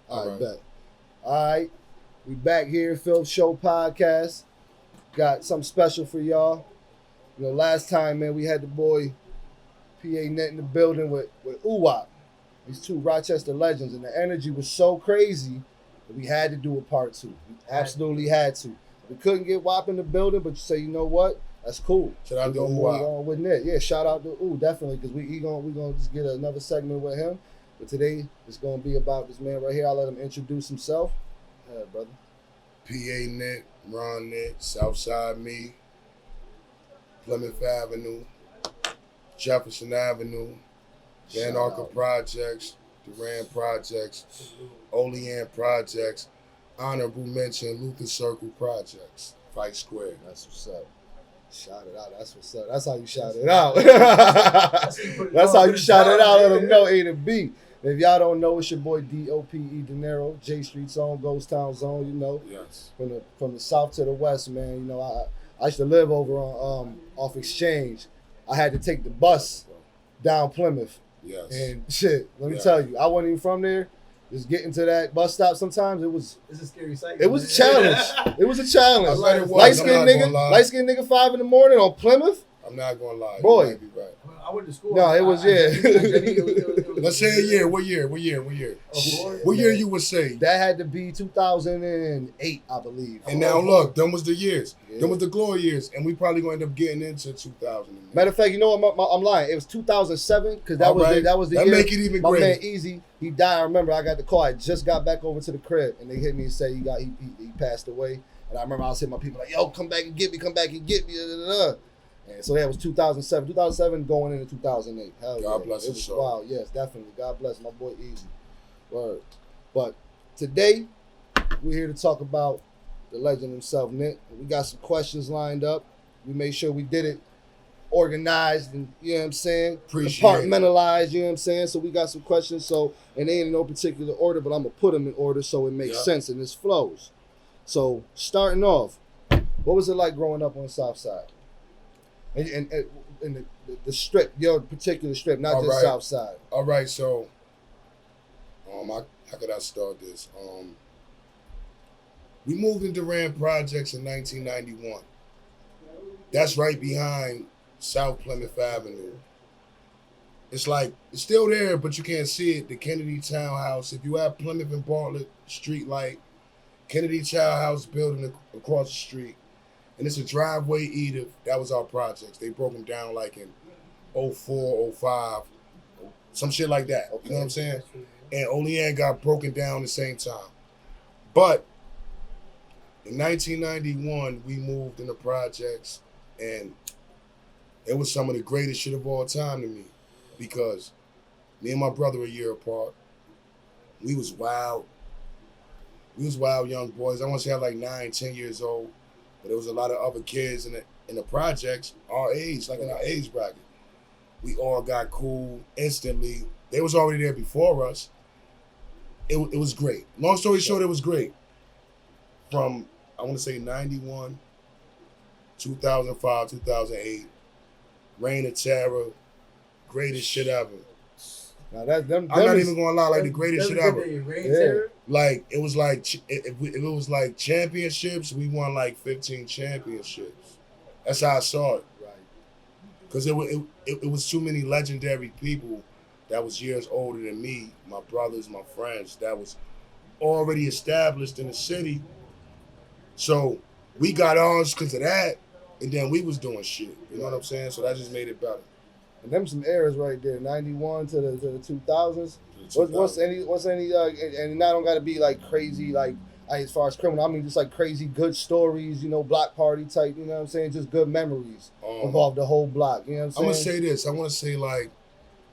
All right, bet. All right, we back here, FILTH Show podcast. Got something special for y'all. You know, last time, man, we had the boy PA Net in the building with Uwap. These two Rochester legends, and the energy was so crazy that we had to do a part two. We absolutely had to. We couldn't get Wap in the building, but you say, you know what? That's cool. Shout out to Uwap. With Net. Yeah, shout out to definitely, because we gonna just get another segment with him. But today it's gonna be about this man right here. I'll let him introduce himself. Yeah, brother. PA Net, Ron Net, Southside Me, Plymouth Avenue, Jefferson Avenue, Van Arca Projects, Durant Projects, Olean Projects, honorable mention, Luther Circle Projects, Fight Square. That's what's up. Shout it out. That's what's up. That's how you shout it out. That's how you shout it out. Let them know A to B. If y'all don't know, it's your boy DOPE DiNero, J Street Zone, Ghost Town Zone. You know, Yes. From the south to the west, man. You know, I used to live over on off Exchange. I had to take the bus down Plymouth. Yes. And shit, let me tell you, I wasn't even from there. Just getting to that bus stop sometimes, it's a scary sight. It was a challenge. It was a challenge. Light skinned nigga 5 in the morning on Plymouth. I'm not gonna lie. Boy. You might be right. I went to school. No, it was, yeah. Let's say a year. What year? What year you would say? That had to be 2008, I believe. And now look, them was the years. Yeah. Them was the glory years. And we probably gonna end up getting into 2000. Matter of fact, you know what? I'm lying. It was 2007 because that was the year. That make it even my greater. Man Easy, he died. I remember I got the call. I just got back over to the crib and they hit me and said he passed away. And I remember I was hitting my people like, yo, come back and get me. And so that was 2007. 2007 going into 2008. Hell God yeah. bless his soul. Wow, yes, definitely. God bless my boy Easy. Word. But today, we're here to talk about the legend himself, Nick. We got some questions lined up. We made sure we did it organized and, you know what I'm saying? Compartmentalized, you know what I'm saying? So we got some questions. So, and they ain't in no particular order, but I'm going to put them in order so it makes sense and this flows. So, starting off, what was it like growing up on the South Side? And the strip, your particular strip, not just South Side. All right, so how could I start this? We moved into Durant Projects in 1991. That's right behind South Plymouth Avenue. It's like, it's still there, but you can't see it. The Kennedy Townhouse. If you have Plymouth and Bartlett Street light, Kennedy Townhouse building across the street. And it's a driveway eater. That was our projects. They broke them down like in 04, 05, some shit like that. You know what I'm saying? And Olean got broken down at the same time. But in 1991, we moved into projects, and it was some of the greatest shit of all time to me because me and my brother a year apart. We was wild. We was wild young boys. I want to say I was like 9, 10 years old. But there was a lot of other kids in the projects, our age, like in our age bracket. We all got cool instantly. They was already there before us. It was great. Long story short, it was great. From, I want to say 91, 2005, 2008, Reign of Terror, greatest shit ever. Now I'm not even gonna lie, like the greatest shit ever. Yeah. Like it was like if it was like championships, we won like 15 championships. That's how I saw it. Right. Because it was too many legendary people that was years older than me, my brothers, my friends, that was already established in the city. So we got ours because of that, and then we was doing shit. You know what I'm saying? So that just made it better. And them some eras right there, 91 to the 2000s. What's any and not don't got to be like crazy like as far as criminal. I mean just like crazy good stories, you know, block party type. You know what I'm saying? Just good memories of the whole block. You know what I'm saying? I'm gonna say this. I want to say like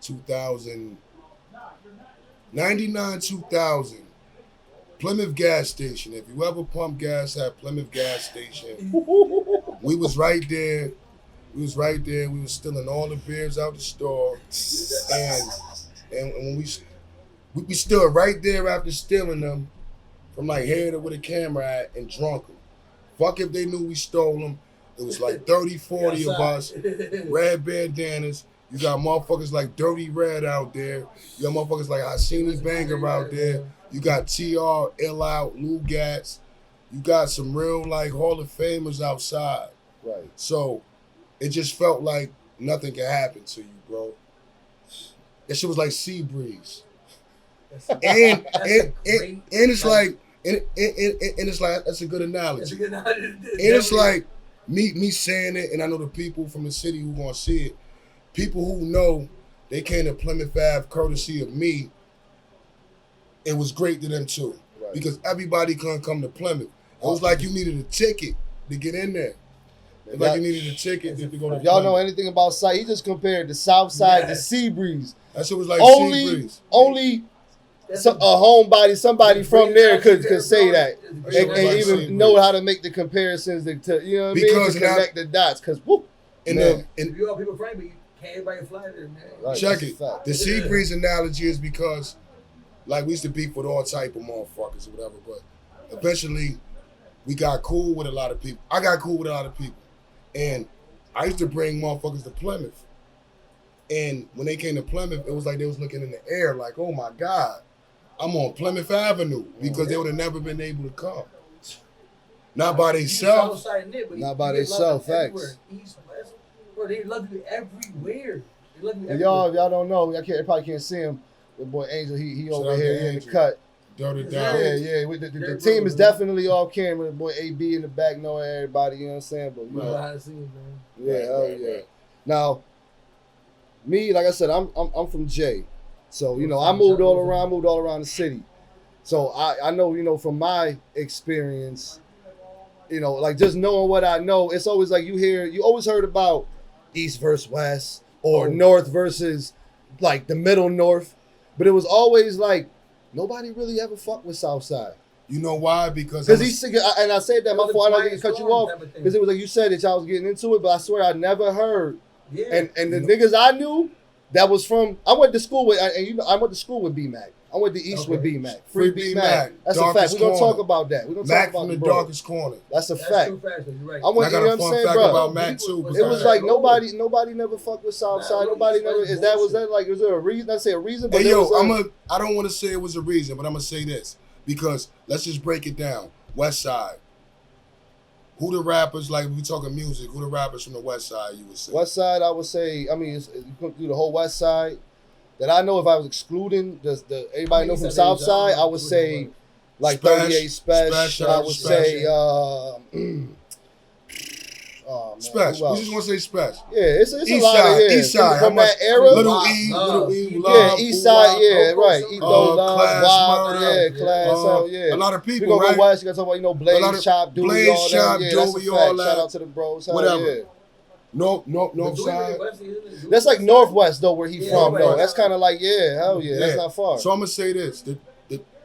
2000, 99, 2000. Plymouth gas station. If you ever pump gas at Plymouth gas station, we was right there. We was right there. We was stealing all the beers out the store, and when we stood right there after stealing them, from like here to where the camera at, and drunk them. Fuck if they knew we stole them. It was like 30, 40 of us, red bandanas, You got motherfuckers like Dirty Red out there. You got motherfuckers like Hasini Banger out there. You got TR, Ill Out, Lou Gats. You got some real like Hall of Famers outside. Right. So it just felt like nothing could happen to you, bro. That shit was like sea breeze. And it's like and it's like that's a good analogy. And it's like me saying it, and I know the people from the city who gonna see it. People who know they came to Plymouth Ave courtesy of me. It was great to them too, right. Because everybody couldn't come to Plymouth. It was like you needed a ticket to get in there. It's like you needed a ticket to go to. Y'all know anything about South? He just compared the South Side to Seabreeze. That shit was like Seabreeze. Only a homebody, somebody from there could say that, and even know how to make the comparisons to you know what I mean, to connect the dots. Because whoop, you all people friend, but you can't everybody fly there, man. Right, check it. The Seabreeze analogy is because, like, we used to beef with all type of motherfuckers or whatever, but eventually we got cool with a lot of people. I got cool with a lot of people, and I used to bring motherfuckers to Plymouth. And when they came to Plymouth, it was like they was looking in the air like, oh my God, I'm on Plymouth Avenue, because they would have never been able to come. Not by themselves. Not by themselves, facts. East, West, bro, they love you everywhere. They love you everywhere. Y'all don't know. I probably can't see him. The boy Angel, he over here in the cut. Dirty down. Yeah. The team is definitely off camera. The boy AB in the back, knowing everybody. You know what I'm saying? But you know, yeah. Now, me, like I said, I'm from J, so you know I moved all around the city. So I know, you know, from my experience, you know, like just knowing what I know, it's always like you always heard about East versus West or North versus like the middle North, but it was always like nobody really ever fucked with South Side. You know why? Because and I said that my fault. I didn't cut you off because it was like you said that y'all was getting into it, but I swear I never heard. Yeah. And the niggas I knew that was from, I went to school with, and you know, I went to school with B-Mac. I went to East with B-Mac. Free B-Mac. That's a fact. We're going to talk about that. We're going to talk about from the darkest corner. That's a fact. Right. I went, I got you know a what I'm fun saying, fact bro? about Mac too. It was like nobody never fucked with Southside. Nobody never, was there a reason? I say a reason, but hey, yo, I don't want to say it was a reason, but I'm going to say this. Because let's just break it down. West Side. Who the rappers, like we talking music, who the rappers from the West Side you would say? West Side, I would say, you could do the whole West Side. That I know if I was excluding everybody know from South Side, I would say like 38 Special. I would say Special. We just want to say Special. Yeah, it's East a lot side, of East Side. From that era. Little E, yeah, East Side, yeah, right. Class, Class, yeah. A lot of people, we go West, you gotta talk about, Blaze Chop, Dewey, all that. Yeah, that's a fact. Shout out to the bros. Whatever. North Side. That's like Northwest though, where he from though. That's kind of like hell yeah, that's not far. So I'm gonna say this: the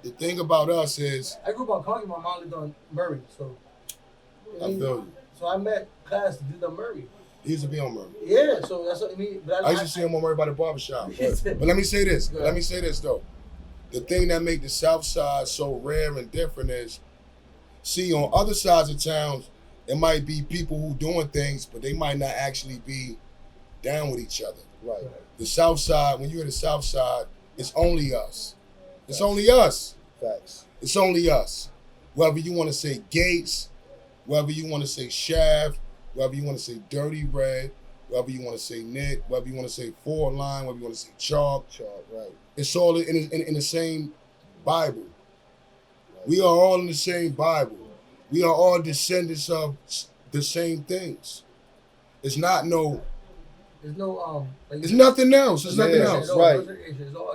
thing about us is I grew up on Conky. My mom lived on Murray, so I feel you. So I met Class to do on Murray. He used to be on Murray. Yeah, so that's what I mean. But I used to see him on Murray by the barbershop. But let me say this. Though, the thing that make the South Side so rare and different is, see, on other sides of towns, it might be people who doing things, but they might not actually be down with each other. Right. The South Side, when you're in the South Side, it's only us. It's only us. Facts. It's only us. Whether you want to say Gates, whether you want to say Shaft, whether you want to say Dirty Red, whether you want to say Nick, whether you want to say Four Line, whether you want to say Chalk. Right. It's all in the same Bible. Right. We are all in the same Bible. We are all descendants of the same things. It's not no. There's no it's nothing else. It's nothing else. Right.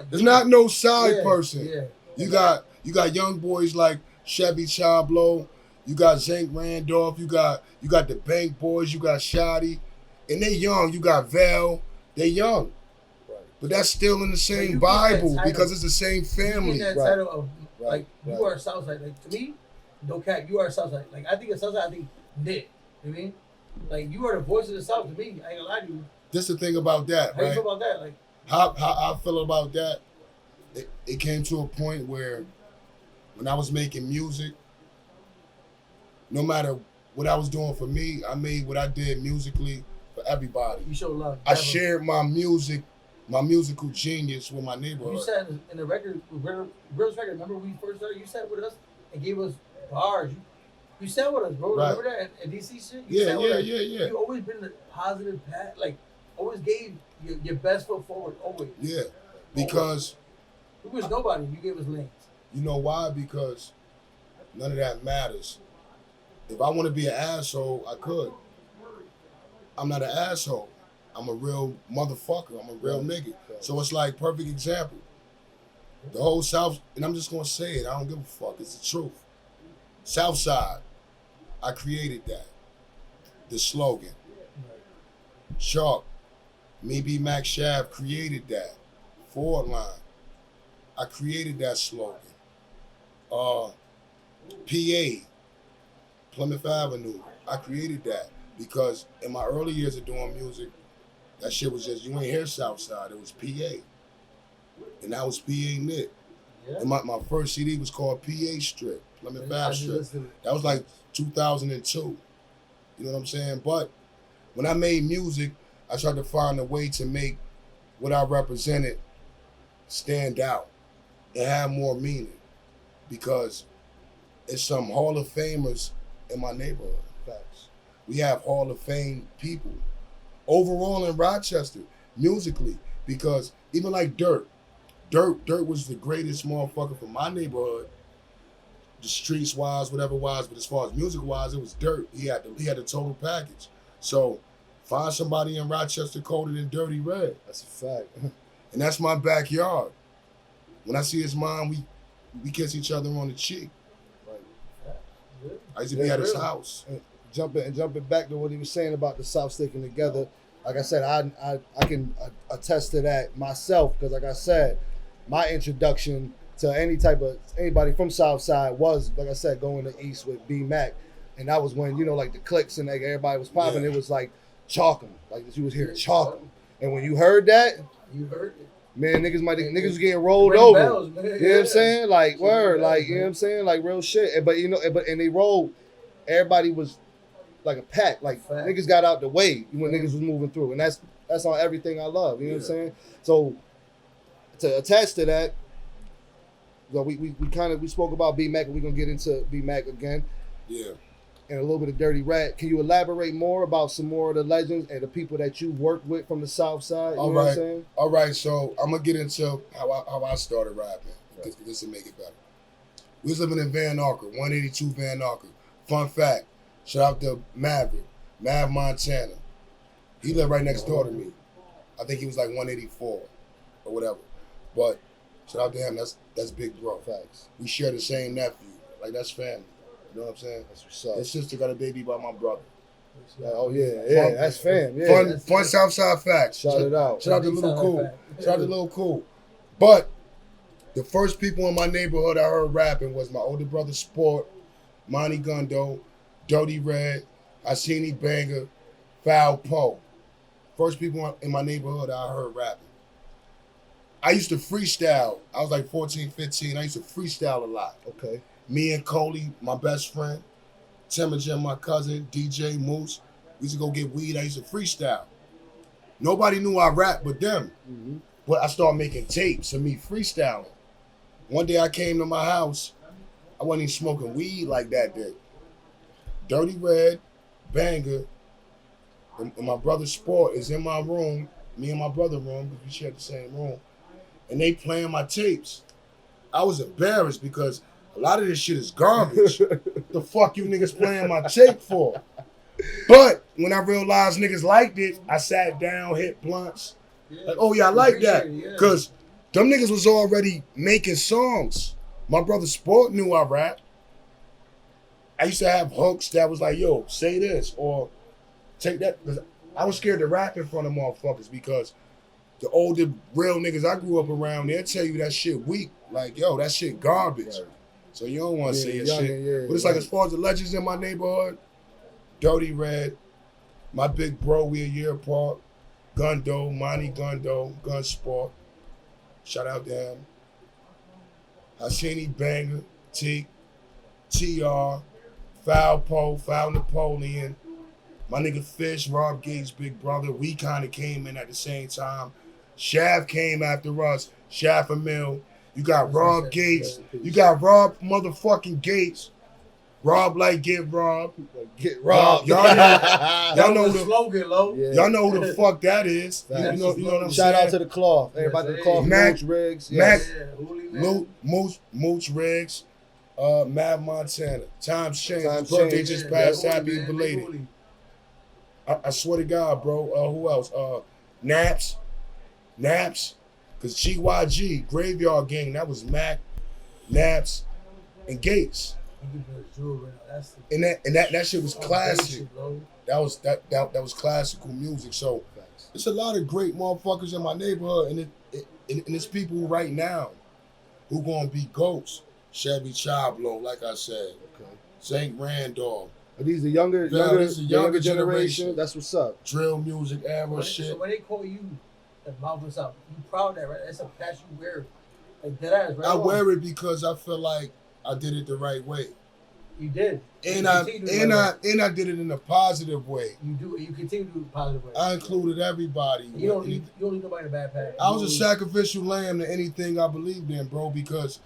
There's not no side person. Yeah. You got young boys like Chevy Chablo. You got Zank Randolph. You got the Bank Boys. You got Shotty, and they young. You got Val. They young. Right. But that's still in the same Bible because it's the same family. You get that title of like you are Southside. Like to me. No cap, you are Southside. Like I think of Southside, I think Nick. You know what I mean? Like you are the voice of the South to me. I ain't gonna lie to you. This the thing about that, How you feel about that? Like how I feel about that. It came to a point where when I was making music, no matter what I was doing for me, I made what I did musically for everybody. You show love. I shared my musical genius with my neighborhood. You said in the record, Real's record, remember when we first started, you sat with us and gave us bars. You sat with us, bro. Right. Remember that at DC shit? Yeah. You always been the positive path, like always gave your best foot forward, always. Yeah, because we was nobody. You gave us lanes. You know why? Because none of that matters. If I want to be an asshole, I could. I'm not an asshole. I'm a real motherfucker. I'm a real nigga. So it's like, perfect example. The whole South, and I'm just going to say it. I don't give a fuck. It's the truth. South Side, I created that. The slogan. Sharp, me B Mac Shav created that. Forward line. I created that slogan. PA, Plymouth Avenue, I created that because in my early years of doing music, that shit was just, you ain't hear Southside, it was PA. And that was PA Knit. Yeah. And my first CD was called PA Strip, Plymouth Ave Strip. That was like 2002. You know what I'm saying? But when I made music, I tried to find a way to make what I represented stand out and have more meaning, because it's some Hall of Famers in my neighborhood. Facts. We have Hall of Fame people overall in Rochester musically, because even like Dirt was the greatest motherfucker from my neighborhood, the streets wise, whatever wise, but as far as music wise, it was Dirt. He had the total package. So find somebody in Rochester colder than Dirty Red. That's a fact. And that's my backyard. When I see his mom, we kiss each other on the cheek. Right. I used to be at his house. And jumping back to what he was saying about the South sticking together. Like I said, I can attest to that myself, because like I said, my introduction to anybody from Southside was, like I said, going to East with B Mac, and that was when, you know, like the cliques and like everybody was popping. Yeah. It was like chalking, like you was hearing chalking, and when you heard that, you heard it. Man, niggas was getting rolled over. Bells, you know what I'm saying? Like, word, like, you know what I'm saying? Like, real shit. But, you know, and they rolled, everybody was like a pack. Like, niggas got out the way when niggas was moving through. And that's on everything I love. You know what I'm saying? So, to attach to that, well, we spoke about B Mac, and we're going to get into B Mac again. Yeah. And a little bit of Dirty Rat. Can you elaborate more about some more of the legends and the people that you worked with from the South Side? You know what I'm saying? All right, so I'm going to get into how I started rapping, because this will make it better. We was living in Van Arker, 182 Van Arker. Fun fact, shout out to Maverick, Mav Montana. He lived right next door to me. I think he was like 184 or whatever. But shout out to him, that's big bro. Facts. We share the same nephew. Like, that's family. You know what I'm saying? That's what's up. His sister got a baby by my brother. Oh yeah, that's fam. Yeah, fun Southside facts. Shout it out. Shout out to Little Cool. Shout out to Little Cool. But the first people in my neighborhood I heard rapping was my older brother Sport, Monty Gundo, Dirty Red, Hasini Banger, Foul Poe. First people in my neighborhood I heard rapping. I used to freestyle. I was like 14, 15. I used to freestyle a lot. Okay. Me and Coley, my best friend, Timogen, my cousin, DJ Moose, we used to go get weed. I used to freestyle. Nobody knew I rapped but them. Mm-hmm. But I started making tapes of me freestyling. One day I came to my house. I wasn't even smoking weed like that day. Dirty Red, Banger, and my brother Sport is in my room, me and my brother room, because we share the same room, and they playing my tapes. I was embarrassed because a lot of this shit is garbage. The fuck you niggas playing my tape for? But when I realized niggas liked it, I sat down, hit blunts. Like, oh yeah, I like that. Because them niggas was already making songs. My brother Sport knew I rap. I used to have hooks that was like, yo, say this or take that. Cause I was scared to rap in front of motherfuckers because the older real niggas I grew up around, they'll tell you that shit weak. Like, yo, that shit garbage. Right. So you don't want to say your shit. But it's like, as far as the legends in my neighborhood, Dirty Red, my big bro, we a year apart, Gundo, Monty Gundo, Gun Sport. Shout out to him. Hashini Banger, T, TR, Foul Poe, Foul Napoleon, My nigga Fish, Rob Gates' big brother, we kind of came in at the same time. Shaft came after us. Shaft and Mill. You got Rob Gates. You got Rob motherfucking Gates. Rob like get robbed. Get robbed. Y'all know the slogan, Lo. Yeah. Y'all know who the fuck that is. You Facts. know what I'm Shout saying? out to the cloth. Everybody to the cloth. Mac- Mooch Riggs. Mac- Yes. Mooch Riggs, Mad Montana. Times change. Times His birthday change. just passed. Happy belated. I swear to God, bro. Who else? Naps. Cause GYG, Graveyard Gang, that was Mac, Naps, and Gates. And that shit was classic. That was classical music. So there's a lot of great motherfuckers in my neighborhood, and it's people right now who gonna be goats. Chevy Chablo, like I said. Okay. St. Randolph. Are these the younger generation? That's what's up. Drill music era shit. So when they call you the mouth is up, you proud of that, right? That's a patch you wear. Like that ass, right? I wear it because I feel like I did it the right way. You did. And I did it in a positive way. You continue to do it the positive way. I included everybody. You don't need nobody in a bad pack. I was a sacrificial lamb to anything I believed in, bro, because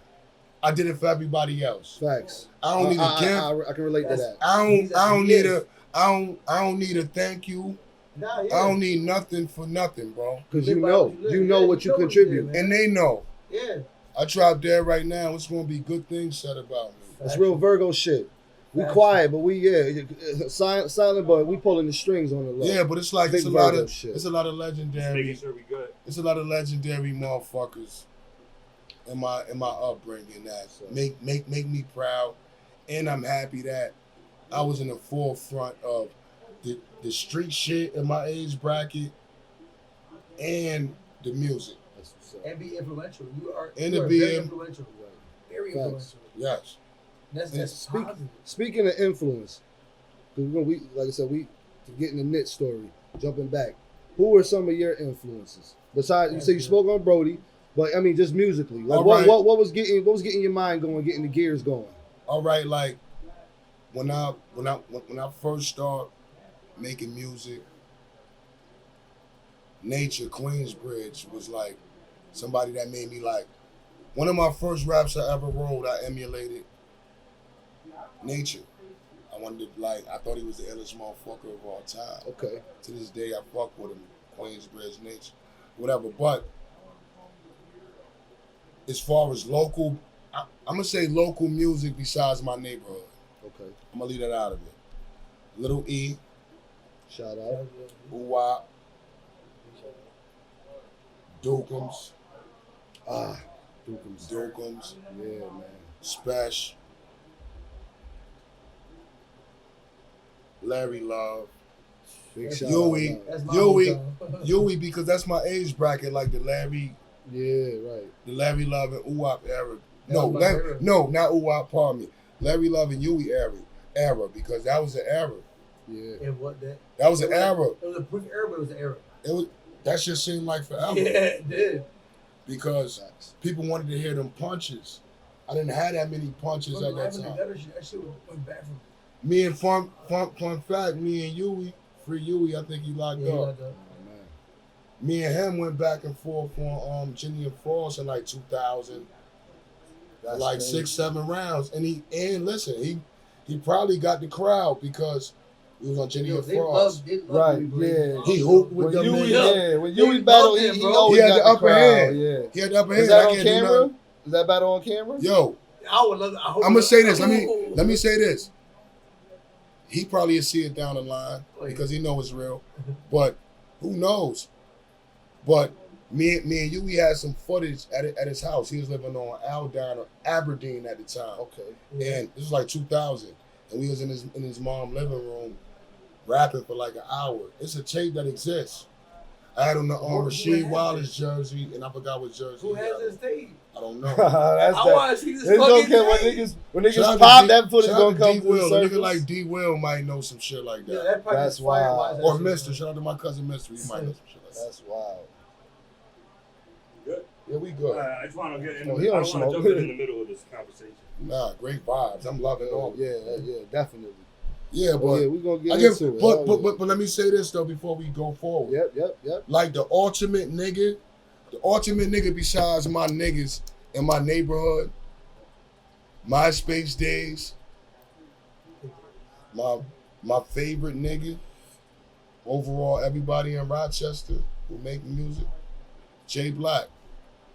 I did it for everybody else. Facts. I don't need a gift. I can relate to that. I don't need a thank you. Nah, yeah. I don't need nothing for nothing, bro. Because you know what you contribute. And they know. Yeah. I drop dead right now. It's gonna be good things said about me. It's real Virgo shit. We quiet, but we silent, but we pulling the strings on the low. Yeah, but it's like it's a lot of legendary. Making sure we good. It's a lot of legendary motherfuckers in my upbringing that make me proud, and I'm happy that I was in the forefront of the street shit in my age bracket and the music. And be influential. You are very influential. Very influential. Yes. That's positive. Speaking of influence, because we like I said, we to get in the knit story. Jumping back, who are some of your influences? Besides, you say you spoke on Brody, but I mean just musically. Like what was getting your mind going, getting the gears going? All right, like when I first started making music, Nature Queensbridge was like somebody that made me like one of my first raps I ever wrote. I emulated Nature. I thought he was the illest motherfucker of all time. Okay. To this day, I fuck with him. Queensbridge, Nature, whatever. But as far as local, I'm gonna say local music besides my neighborhood. Okay. I'm gonna leave that out of it. Little E. Shout out. Uwap. Dukums. Dukums. Yeah, man. Spesh. Larry Love. Big shout Yui, because that's my age bracket, like the Larry. Yeah, right. The Larry Love and Uwap era. No, not Uwap, pardon me. Larry Love and Yui era, because that was an era. Yeah. And what that? That was an era. It was a brief era, but it was an era. That shit seemed like forever. Yeah, it did. Because people wanted to hear them punches. I didn't have that many punches at that time. That shit went bad for me. Me and fun fact, me and Yui, Free Yui, I think he locked up. Me and him went back and forth on Ginny and Frost in like 2000. That's like crazy. 6-7 rounds. And he probably got the crowd because he was on Ginny and Frost. Right, yeah. He hooped with them niggas. Yeah, when Yui battled, he always had the upper hand. Yeah. He had the upper hand. Is that on camera? Is that battle on camera? Yo, I would love. I'm gonna say this. Let me say this. He probably will see it down the line because he knows it's real. But who knows? But me and Yui had some footage at his house. He was living on Aldine or Aberdeen at the time. Okay. And this was like 2000. And we was in his mom's living room rapping for like an hour. It's a tape that exists. I had on the Rasheed Wallace jersey, and I forgot what jersey. Who has this tape? I don't know. I want to see this fucking tape. When niggas pop that footage, gonna come to the surface. A nigga like D. Will might know some shit like that. Yeah, that's wild. Or Mister. Shout out to my cousin Mister. He might know some shit like that. That's wild. Good. Yeah, we good. I just want to get in. Oh, I don't want to jump in the middle of this conversation. Nah, great vibes. I'm loving all. Yeah, definitely. Yeah, but we're gonna get I give, into it. but let me say this though before we go forward. Yep. Like the ultimate nigga besides my niggas in my neighborhood, MySpace days, my favorite nigga, overall everybody in Rochester who make music, Jay Black.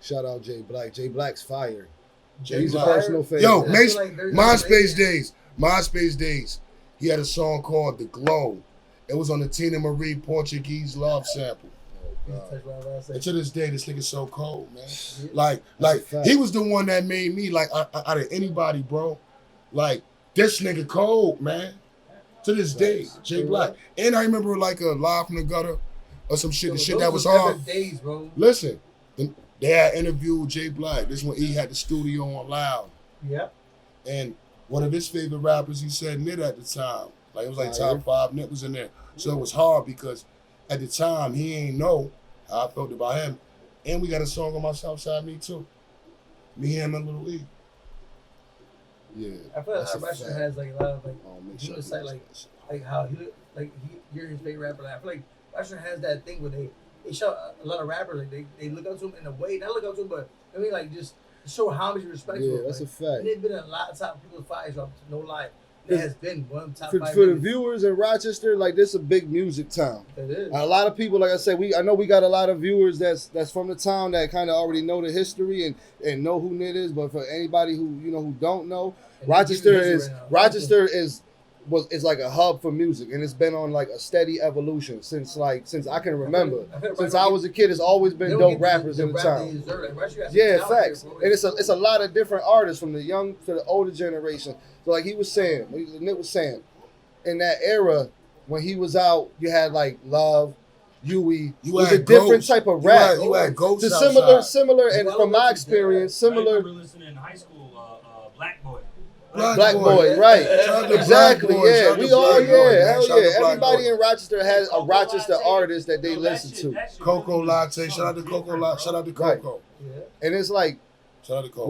Shout out Jay Black. Jay Black's fire. He's a personal favorite. Yo, Like MySpace days. He had a song called The Glow. It was on the Tina Marie Portuguese Love sample. And to this day, this nigga's so cold, man. Like he was the one that made me, like, out of anybody, bro. Like, this nigga cold, man. To this day, Jay Black. And I remember, like, a Live from the Gutter or some shit, the shit that was hard. Days, bro. Listen, they had interviewed Jay Black. This when he had the studio on loud. Yeah. And one of his favorite rappers, he said Nit at the time. Like, it was like top 5, Nit was in there. So it was hard because at the time, he ain't know how I felt about him. And we got a song on my Southside Me Too. Me, him, and Lil E. Yeah. I feel like Russia has like a lot of like he was like how you're his favorite rapper. Like, I feel like Russia has that thing where they show a lot of rappers like they look up to him in a way, not look up to him, but I mean like just show how much respect. Yeah, for him. that's like, a fact. And they've been a lot of top people's fights, no lie. It has been one of the top for 5 the niggas. viewers in Rochester. Like, this is a big music town. It is. A lot of people, like I said, I know we got a lot of viewers that's from the town that kind of already know the history and know who Nit is. But for anybody who don't know, And Rochester is like a hub for music, and it's been on like a steady evolution since I can remember. Since I was a kid, it's always been dope rappers in the town. Yeah, facts. And it's a lot of different artists from the young to the older generation. So like Nit was saying, in that era when he was out, you had like Love, Huey. It was a different type of rap. You had Ghost similar, and from my experience, similar. I remember listening in high school, Black Boy. Black Boy, right? Exactly. Yeah, we all. Yeah, hell yeah. Everybody in Rochester has a Rochester artist that they listen to. Coco Latte. Shout out to Coco Latte. Shout out to Coco. Yeah. And it's like shout out to Coco.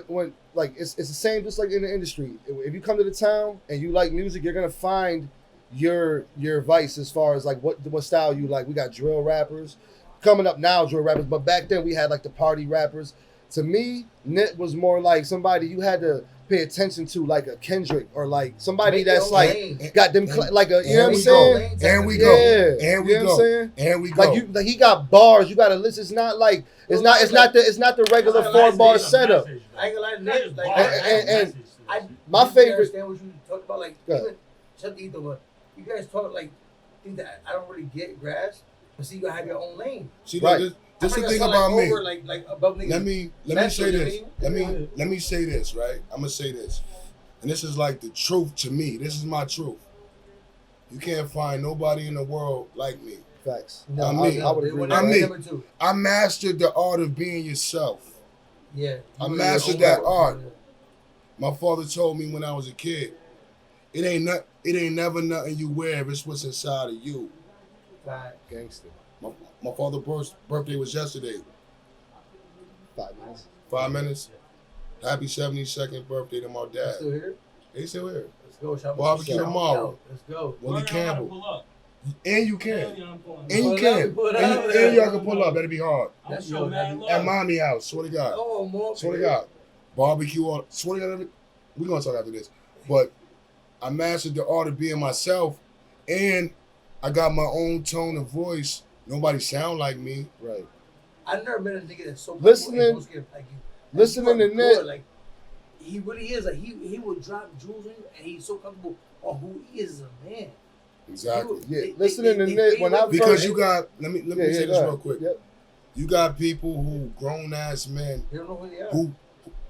when like it's the same just like in the industry. If you come to the town and you like music, you're gonna find your vice as far as like what style you like. We got drill rappers coming up now, drill rappers, but back then we had like the party rappers. To me, Nit was more like somebody you had to pay attention to, like a Kendrick or like somebody that's like got them like a, you know what I'm saying? And we go. And we go. And we go. Like he got bars. You got to listen. It's not like it's not the regular 4-bar setup. I ain't gonna lie to niggas. Like, my favorite. I understand what you talk about. Like, even something but you guys talk like things that I don't really grasp. But see, you gotta have your own lane. See, right. This is the thing about me. Above let me say this. Let me say this, right? I'm gonna say this. And this is like the truth to me. This is my truth. You can't find nobody in the world like me. Facts. No, I'm me. I would agree. I'm me. I mastered the art of being yourself. Yeah. I mastered that art. My father told me when I was a kid, it ain't never nothing you wear, it's what's inside of you. Right. Gangster. My father's birthday was yesterday. 5 minutes. 5 minutes. Happy 72nd birthday to my dad. Still here? He's still here. Let's go. Shout Barbecue tomorrow. Let's go. Willie Campbell. And you can. And you can. And y'all can pull up. That'll be hard. That's At mommy house. Swear to God. Oh, more. Swear to God. Barbecue on. Swear to God. We're going to talk after this. But I mastered the art of being myself. And I got my own tone of voice. Nobody sound like me. Right. I've never met a nigga that's so listening to Nit. Like, he really is. Like, he will drop jewels on you, and he's so comfortable on who he is as a man. Exactly. Listening to Nit when I because you got let me say this real quick. Yep. You got people who grown ass men They don't know who they are.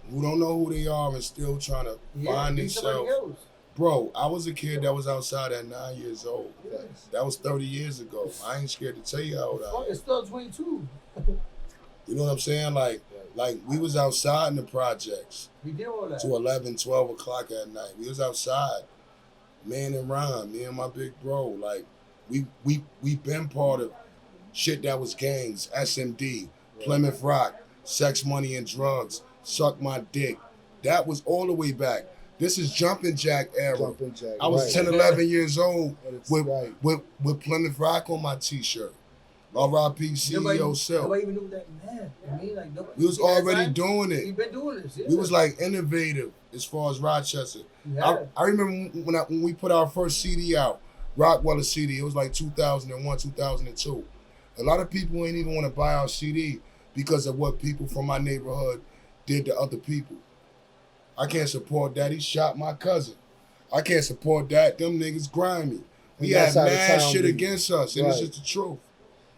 who don't know who they are and still trying to find themselves. Bro, I was a kid that was outside at 9 years old. Yes. That was 30 years ago. I ain't scared to tell you how old I am. It's still 22. You know what I'm saying? Like we was outside in the projects. We did all that. To 11, 12 o'clock at night. We was outside. Man and Ron, me and my big bro. Like, we been part of shit that was gangs, SMD, Plymouth Rock, Sex, Money, and Drugs, Suck My Dick. That was all the way back. This is Jumpin' Jack era. Jumpin' Jack. I was right. 10, 11 years old with right. Plymouth Rock on my T-shirt. R.I.P. CEO Self. Nobody even knew what that meant. I mean, like, nobody, We was already doing it. We've been doing this. Yeah. We was like innovative as far as Rochester. Yeah. I remember when we put our first CD out, Rockweller CD. It was like 2001, 2002. A lot of people ain't even want to buy our CD because of what people from my neighborhood did to other people. I can't support that. He shot my cousin. I can't support that. Them niggas grimy. We had mad shit against us, and it's just the truth.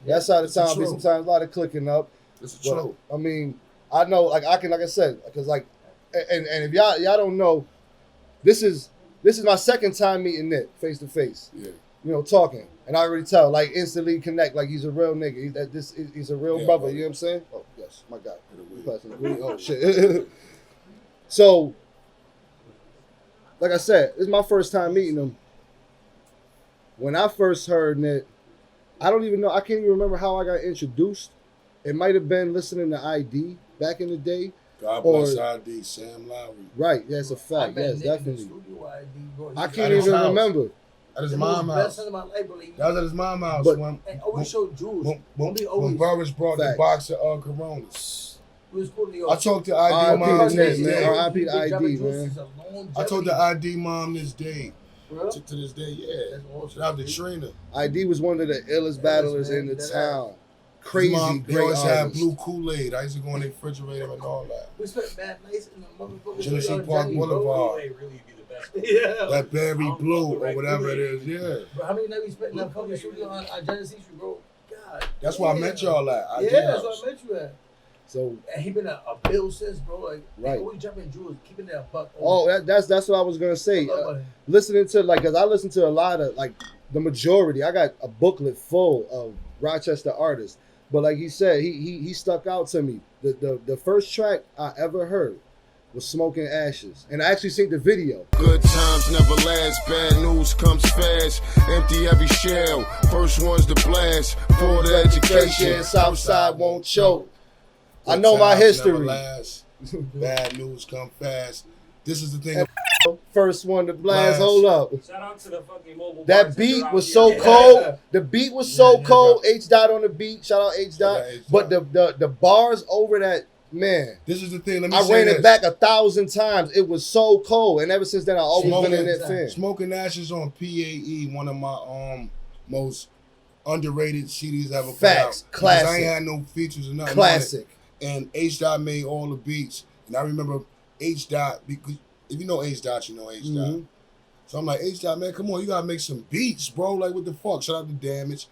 That's how the town be. Sometimes a lot of clicking up. It's the truth. I mean, I know, like I said, because like, and if y'all don't know, this is my second time meeting Nick face to face. Yeah. You know, talking, and I already tell, like, instantly connect, like he's a real nigga. He's a real brother. Right. You know what I'm saying? Oh yes, my guy. Oh shit. So, like I said, this is my first time meeting him. When I first heard Nick, I don't even know. I can't even remember how I got introduced. It might have been listening to ID back in the day. God bless ID, Sam Lowry. Right, that's a fact. Yes, definitely. I can't even remember. At his mom's house. That was at his mom's house. And always showed Jules. When Burris brought the box of Coronas. I talked to ID R.I.P. mom this man. day. R.I.P. to ID, man. I told the ID mom this day. To this day, yeah. Shout out to Trina. ID was one of the illest battlers in the town. Crazy, they always had blue Kool-Aid. I used to go in the refrigerator and all that. We spent bad nights in the motherfucking Genesee Park Boulevard. Really be the best. Yeah. That berry blue or whatever it is, yeah. But how many nights we spent in that fucking studio on Genesee Street, bro? God. That's where I met y'all at. That's where I met you at. So and he been a bill since, bro. Like, right. Always jumping jewels, keeping that buck. That's what I was gonna say. Listening to cause I listen to a lot of the majority. I got a booklet full of Rochester artists, but like he said, he stuck out to me. The first track I ever heard was Smoking Ashes, and I actually seen the video. Good times never last, bad news comes fast. Empty every shell, first one's the blast. For the education, Southside won't choke. I know my history. Bad news come fast. This is the thing. First one to blast. Hold up. Shout out to the fucking mobile. That beat was so cold. The beat was so cold. H Dot on the beat. Shout out H Dot. But the bars over that, man. This is the thing. Let me I ran it back 1,000 times. It was so cold, and ever since then I always been in that fan. Smoking Ashes on PAE, one of my most underrated CDs ever. Facts. Classic. I ain't had no features or nothing. Classic. And H Dot made all the beats. And I remember H Dot, because if you know H Dot, you know H Dot. So I'm like, H Dot, man, come on, you gotta make some beats, bro. Like, what the fuck? Shout out to Damage.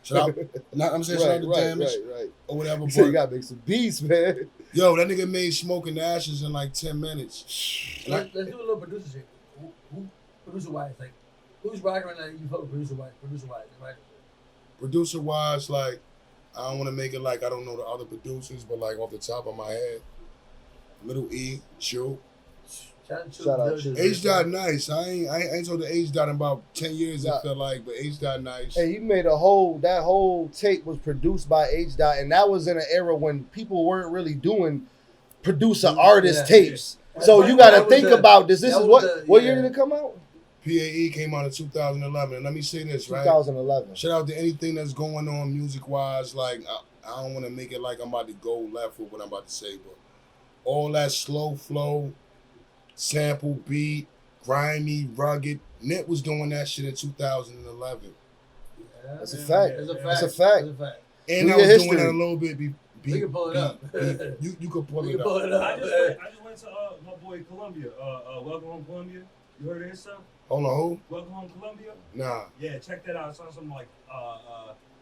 Shout out to Damage. Right. Or whatever. So you gotta make some beats, man. Yo, that nigga made Smoking Ashes in like 10 minutes. Let's do a little producer shit. Who producer-wise, like, who's rocking right now you fuck with producer-wise, right? Producer-wise, like, I don't want to make it like I don't know the other producers, but like off the top of my head, Little E, Chew. Shout out Chew. H Dot nice. I ain't told the H Dot in about 10 years. I feel like, but H Dot nice. Hey, he made that whole tape was produced by H Dot, and that was in an era when people weren't really doing producer artist tapes. Yeah. So you got to think about this. This is what year did it come out? PAE came out in 2011. And let me say this, right? 2011. Shout out to anything that's going on music-wise. Like, I don't want to make it like I'm about to go left with what I'm about to say, but all that slow flow, sample beat, grimy, rugged. Nit was doing that shit in 2011. That's a fact. That's a fact. And I was doing that a little bit. You can pull it up. You can pull it up. I just went to my boy Columbia. Welcome Home Columbia. You heard of his stuff? Hold on, who? Welcome Home Columbia? Nah. Yeah, check that out. It's on some like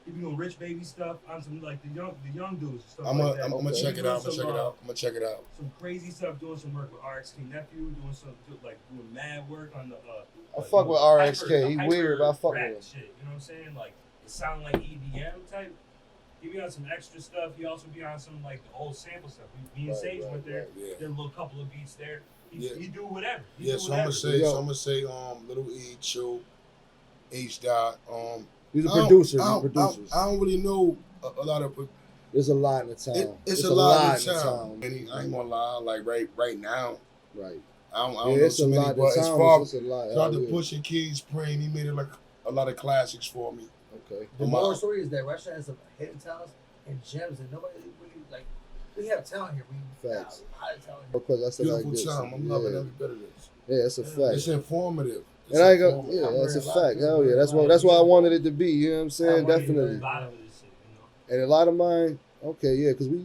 he be doing rich baby stuff on some like the young dudes and stuff I'm like that. I'm gonna check it out. I'm gonna check it out. Some crazy stuff, doing some work with RXK nephew, doing mad work on the I fuck with RXK. He weird, but I fuck with him. Shit, you know what I'm saying? Like it sound like EDM type. He be on some extra stuff. He also be on some like the old sample stuff. Me and Sage went there. Did a little couple of beats there. He do whatever. So I'm gonna say Little E, Chew, H Dot. He's a producer. I don't really know a lot of. There's a lot in the town. It's a lot in the town. And I ain't gonna lie, like right now. Right. I don't know too many, but as far as shout to Pusha Keys, Preem, he made it like a lot of classics for me. Okay. The moral story is that Russia has some hidden talents and gems, and nobody really like. We have talent here. We got a lot of talent here. Because that's beautiful time. I'm loving every bit of this. Yeah, it's a fact. It's informative. And I go, yeah, that's a fact. Hell yeah, that's why I wanted it to be. You know what I'm saying? Definitely. And a lot of mine, okay, yeah, because we.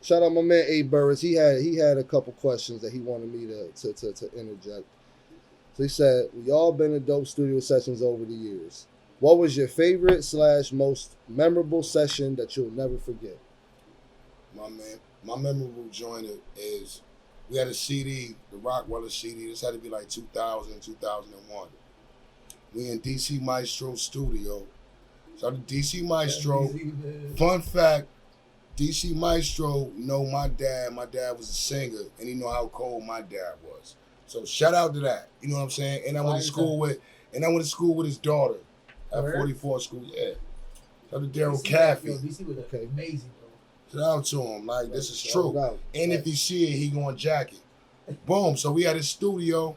Shout out my man A. Burris. He had a couple questions that he wanted me to interject. So he said, we all been in dope studio sessions over the years. What was your favorite / most memorable session that you'll never forget? My memorable joint is we had a CD, the Rockweller CD. This had to be like 2000, 2001. We in DC Maestro studio. So the DC Maestro. Fun fact, DC Maestro know my dad. My dad was a singer, and he know how cold my dad was. So shout out to that. You know what I'm saying? And I went to school with his daughter at 44 School. Yeah. Shout out to Daryl Caffey. DC was amazing, bro. Shout out to him. Like, this is true. And if he see it, he gonna jack it. Boom. So we had a studio.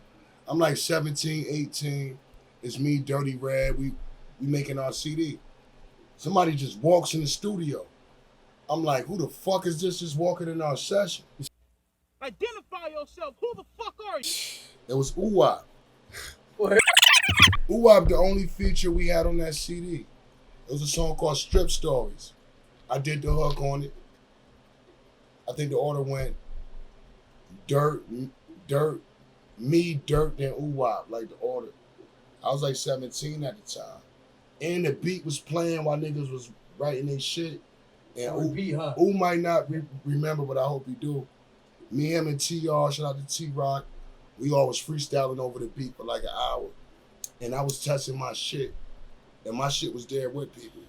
I'm like 17, 18. It's me, Dirty Red. We making our CD. Somebody just walks in the studio. I'm like, who the fuck is this just walking in our session? Identify yourself. Who the fuck are you? It was Uwap. Uwap, the only feature we had on that CD. It was a song called Strip Stories. I did the hook on it. I think the order went Dirt, me, Dirt, then Uwap, like the order. I was like 17 at the time. And the beat was playing while niggas was writing their shit. And U might not remember, but I hope he do. Me, him, and TR, shout out to T-Rock, we all was freestyling over the beat for like an hour. And I was testing my shit. And my shit was there with people.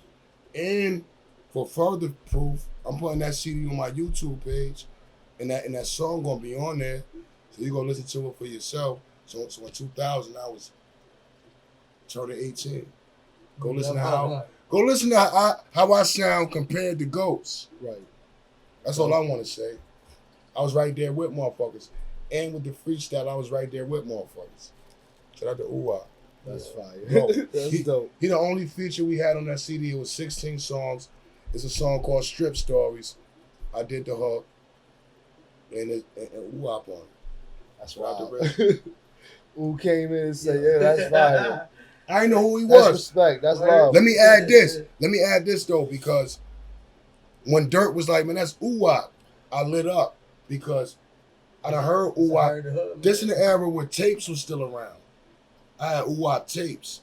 And for further proof, I'm putting that CD on my YouTube page. And that song gonna be on there. So you gonna listen to it for yourself. So in 2000, I was turning 18. Go listen to how I sound compared to Ghosts. Right. That's all I want to say. I was right there with motherfuckers. And with the freestyle, I was right there with motherfuckers. Shout out to Uwa. That's fire. Bro, That's dope. He the only feature we had on that CD. It was 16 songs. It's a song called Strip Stories. I did the hook. And Uwap on it. That's wild. Who came in and said, yeah, that's fire. I didn't know who he was. That's respect. That's love. Let me add this though, because when Dirt was like, man, that's Uwap, I lit up because I done heard Uwap. This in the era where tapes was still around. I had Uwap tapes.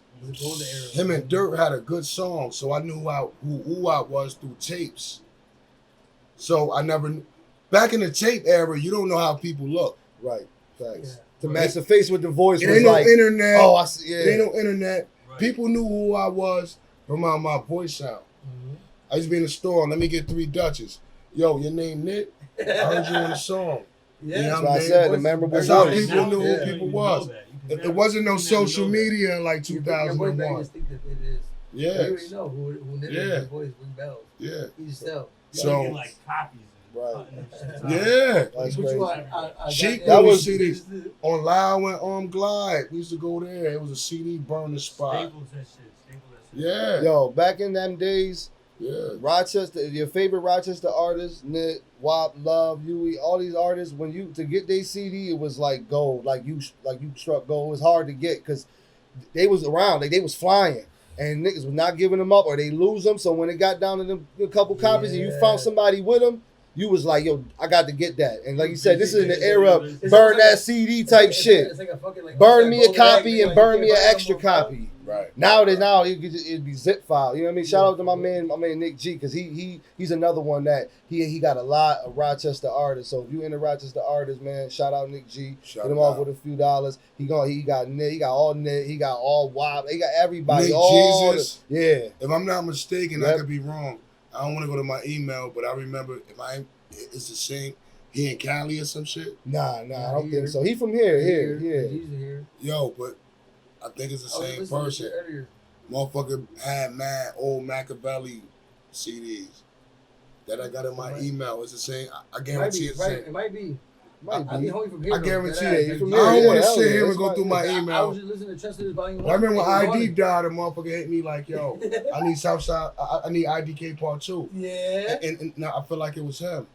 Him and Dirt had a good song, so I knew who Uwap was through tapes. So I never knew. Back in the tape era, you don't know how people look. Right. Thanks. Yeah. To match the face with the voice. It ain't no internet. Oh, I see. Yeah. It ain't no internet. Right. People knew who I was from how my voice sound. Mm-hmm. I used to be in the store. Let me get 3 Dutches. Yo, your name Nick? I heard you on the song. Yeah, you know that's what I said. The memorable voice. That's how people knew who people was. There wasn't no social media in like 2001. Yeah. You already know who Nick's voice ring bells. Yeah. You just tell. So like copies. Right. Yeah. That's crazy. That was CDs on Loud and Glide. We used to go there. It was a CD burning spot. Staples that shit. Yeah. Yo, back in them days, yeah. Rochester, your favorite Rochester artists, Nick, WAP, Love, Huey, all these artists, when you to get their CD, it was like gold. Like you struck gold. It was hard to get because they was around. Like they was flying. And niggas was not giving them up or they lose them. So when it got down to them a couple copies and you found somebody with them, you was like, yo, I got to get that. And like you said, this is in the era of burn that CD type shit. It's like a fucking, like, burn me a copy and burn me an extra copy. Right. Now it'd be zip file. You know what I mean? Shout out to my man Nick G, because he's another one that he got a lot of Rochester artists. So if you into Rochester artists, man, shout out Nick G. Get him off with a few dollars. He got Nick, he got all WAP, he got everybody. Nick all Jesus. Yeah. If I'm not mistaken, I could be wrong. I don't want to go to my email, but I remember it's the same. He in Cali or some shit? Nah, I don't think so. He from here. He's here. Yo, but I think it's the same person. Motherfucker had mad old Machiavelli CDs that I got in my email. It's the same. I guarantee it's the same. It might be. Might I be. be homie from here. I guarantee Yeah, you from I here. don't want to hell sit yeah, here and that's go my- through my I email. was just listening to Trusted Volume 1. I remember when It was ID on. died, a motherfucker hit me like, yo, I need Southside, I need IDK Part 2. Yeah. And now I feel like it was him.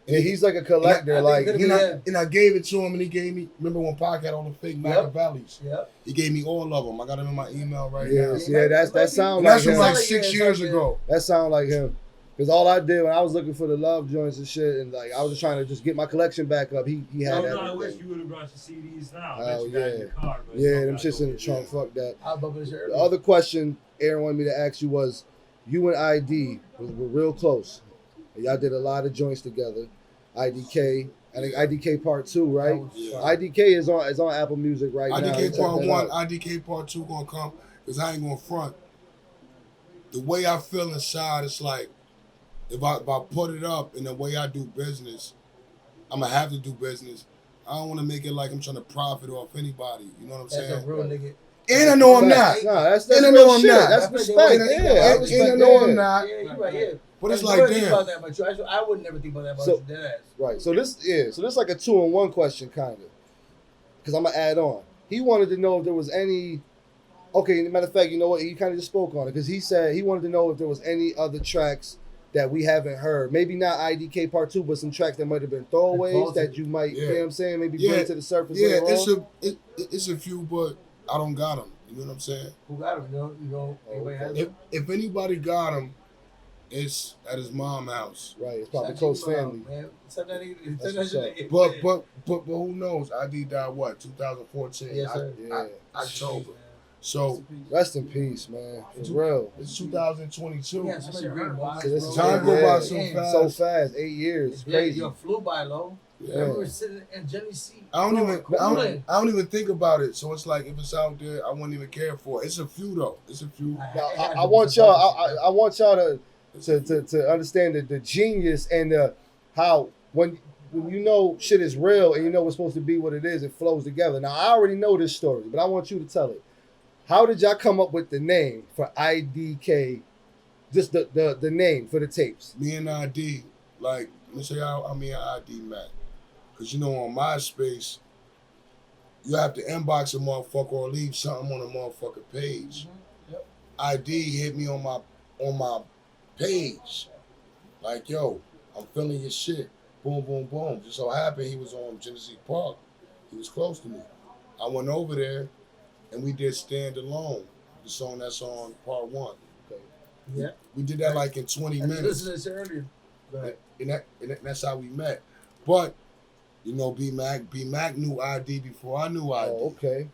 Yeah, he's like a collector. I Like, think And Yeah. I gave it to him, and he gave me, remember when Pac had all the fake Machiavellis? Yep. He gave me all of them. I got them in my email right yeah, now. yeah, that sound And like that's from him. like Yeah, 6 it's years like ago. That sound like him. Because all I did when I was looking for the love joints and shit, and like I was just trying to just get my collection back up. He had No, that. I wish you would have brought your CDs now. Oh, You got in yeah. your car, but Yeah, you them gotta shits go in the get trunk. it. Fuck that. I'll bump this The earlier. other question Aaron wanted me to ask you was, you and ID were real close. Y'all did a lot of joints together. IDK, I think IDK Part 2, right? Yeah. IDK is on Apple Music right now. IDK Check Part that 1, out. IDK Part 2 gonna come, because I ain't gonna front. The way I feel inside, it's like, if I put it up in the way I do business, I'm gonna have to do business. I don't want to make it like I'm trying to profit off anybody. You know what I'm That's saying? a real nigga. And I know I'm not. Nah, that's And I real know I'm shit. not. That's And respect. I Yeah, I And respect I know that. I'm not. Yeah, you're right. Yeah. But it's I like, never think damn. about that about you. I would never think about that about So- you. Dead ass. Right. So this like a 2-in-1 question, kind of. Because I'm gonna add on. He wanted to know if there was any. Okay, matter of fact, you know what? He kind of just spoke on it because he said he wanted to know if there was any other tracks that we haven't heard. Maybe not IDK Part 2, but some tracks that might have been throwaways that you might, you know what I'm saying? Maybe bring to the surface Yeah, later on. it's a few, but I don't got them. You know what I'm saying? Who got him? You know, anybody has him? If anybody got them, it's at his mom's house. Right, it's probably Shout close out to you, family. man. Send that nigga- That's send that what's shit up. to- But who knows? ID died what? 2014. Yes, sir. Yeah. October. So Rest in peace, man. For real. it's 2022. Yeah, so many great moments, So this bro. is Time go by so Yeah. fast. So fast, 8 years. It's Yeah, crazy. yo, flew by low. Yeah. I remember sitting in Jenny's seat. I don't Cooling. even think about it. So it's like if it's out there, I wouldn't even care for it. It's a few though. It's a few. Now, I want y'all. I want y'all to understand the genius and how when you know shit is real and you know it's supposed to be what it is, it flows together. Now I already know this story, but I want you to tell it. How did y'all come up with the name for IDK? Just the name for the tapes. Me and ID, like, let me say how me and ID met. Because, you know, on MySpace, you have to inbox a motherfucker or leave something on a motherfucker page. Yep. ID hit me on my page. Like, yo, I'm feeling your shit. Boom, boom, boom. Just so happened he was on Genesee Park. He was close to me. I went over there and we did Stand Alone, the song that's on Part 1. Yeah. We did that like in 20 I just minutes. listened to this earlier. But And that's how we met. But, you know, B-Mac knew ID before I knew ID. Oh, okay.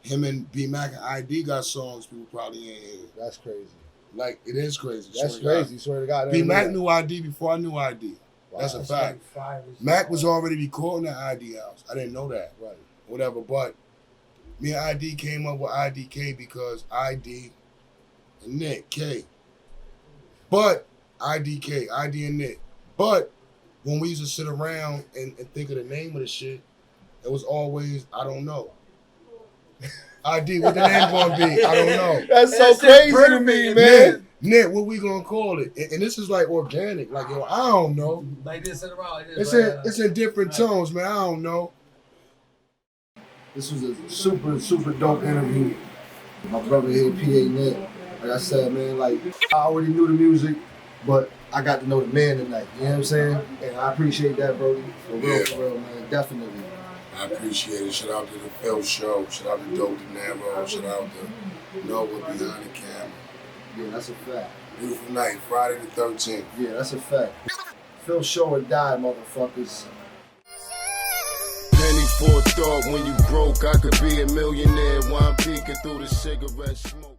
Him and B-Mac and ID got songs people probably ain't hear. That's crazy. Like, it is crazy. That's swear to crazy. Swear to God. God. B-Mac knew ID before I knew ID. Wow. That's a fact. like 5 years Mac ago. was already recording at ID house. I didn't know that. Right. Whatever. But me and ID came up with IDK because ID and Nick K. But ID and Nick. But when we used to sit around and think of the name of the shit, it was always, I don't know. ID, what the name gonna be? I don't know. That's so crazy to me, man. Nick, what we gonna call it? And this is like organic. Like, yo, I don't know. Like this, sit around like this. It's in different tones, man. I don't know. This was a super dope interview. My brother here, PA Nick. Like I said, man, like I already knew the music, but I got to know the man tonight. You know what I'm saying? And I appreciate that, bro. For real, man. Definitely. I appreciate it. Shout out to the FILTH Show. Shout out to DINero. Shout out to Noah behind the camera. Yeah, that's a fact. Beautiful night, Friday the 13th. Yeah, that's a fact. FILTH Show or die, motherfuckers. Penny for a thought when you broke, I could be a millionaire while I'm peeking through the cigarette smoke.